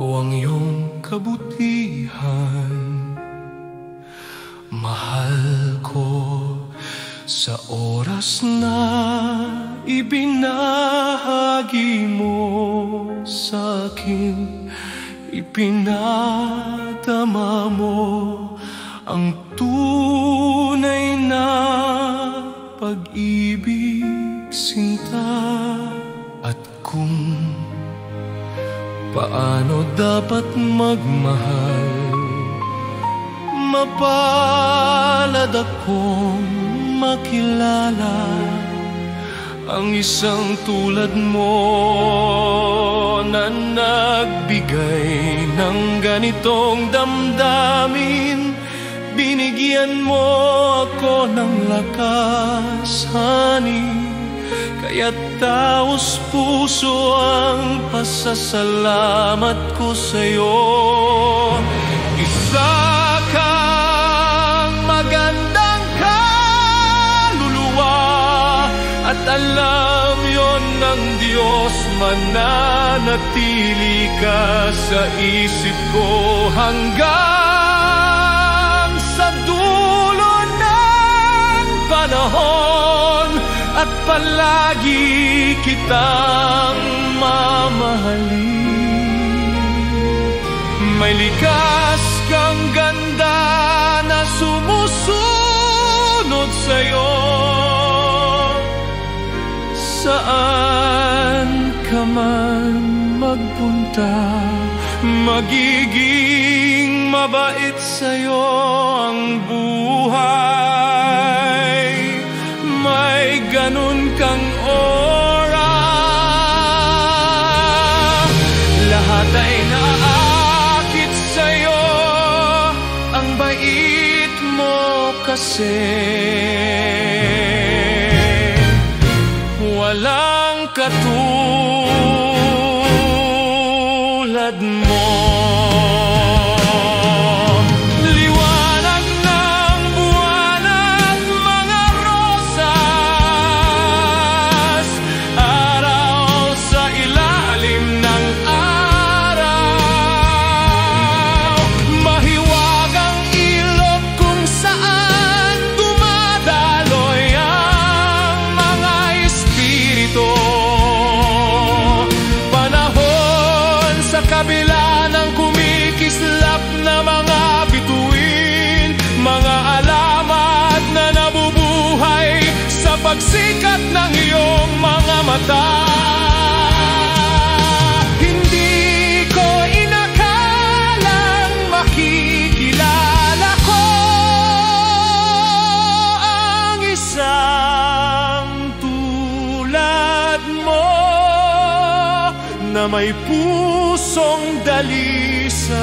ko ang iyong kabutihan. Mahal ko sa oras na ibinahagi mo sa akin, ipinadama mo ang tunay na pag-ibig, sinta. At kung paano dapat magmahal, mapalad akong makilala ang isang tulad mo na nagbigay ng ganitong damdamin. Binigyan mo ako ng lakas, honey, kaya't taos puso ang pasasalamat ko sa'yo. Isa kang magandang kaluluwa, at alam yon ng Diyos, mananatili ka sa isip ko hanggang sa dulo ng panahon, at palagi kitang mamahalin. May likas kang ganda na sumusunod sa'yo, saan ka man magpunta, magiging mabait sa'yo ang buhay. May ganun kang aura, lahat ay naaakit sa'yo, ang bait mo kasi. Walang katulad mo. Liwanag ng buwan at mga rosas, araw sa ilalim ng araw, mahiwagang ilog kung saan dumadaloy ang mga espiritu. Panahon sa kabila ng kumikislap na mga bituin, mga alamat na nabubuhay sa pagsikat ng iyong mga mata. Hindi ko inakalang makikilala ko ang isang tulad mo na may pusong dalisay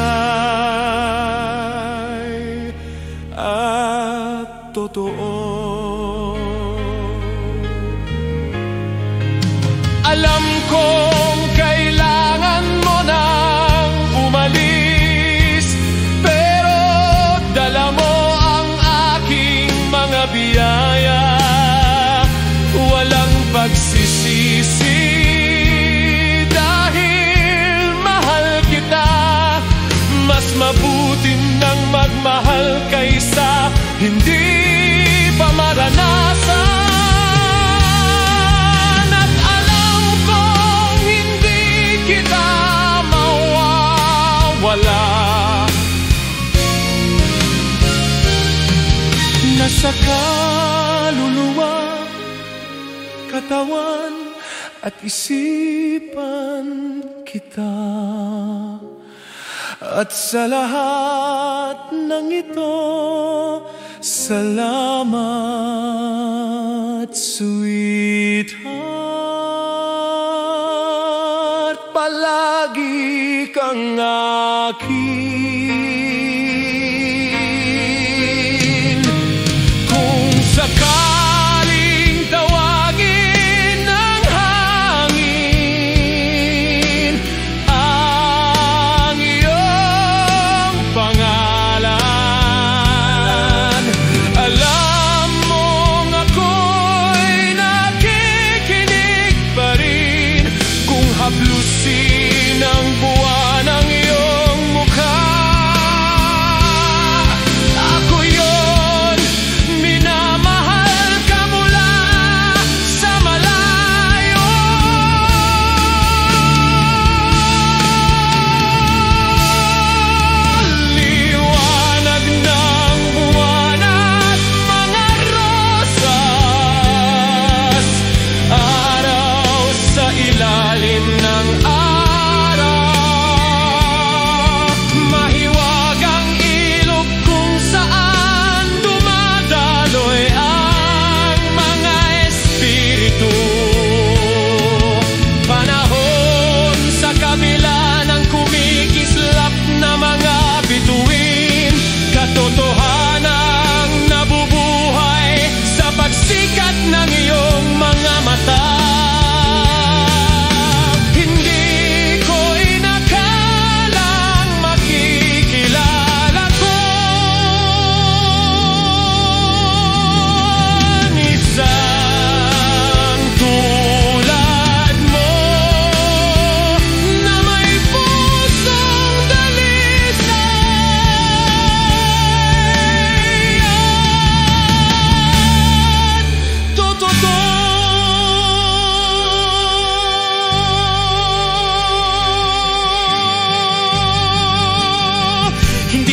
at totoo. Alam kong kailangan mo nang umalis, pero dala mo ang aking mga biyaya. Walang pagsisisi dahil mahal kita. Mas mabuti nang magmahal kaysa hindi pa maranasan. At alam kong hindi kita mawawala. Nasa kaluluwa, katawan at isipan kita. At sa lahat ng ito, salamat, sweetheart. Palagi kang akin. Kung sakaling tawagin ng hangin ang iyong pangalan, alam mong ako'y nakikinig pa rin. Kung haplusin ang buwan ng iyong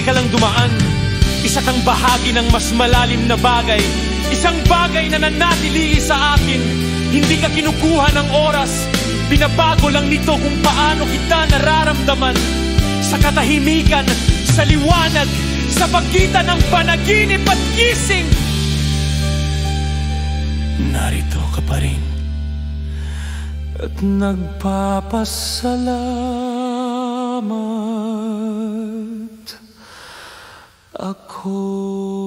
ka lang dumaan. Isa kang bahagi ng mas malalim na bagay. Isang bagay na nanatili sa akin. Hindi ka kinukuha ng oras. Binabago lang nito kung paano kita nararamdaman. Sa katahimikan, sa liwanag, sa pagitan ng panaginip at gising. Narito ka pa rin. At nagpapasalamat ako.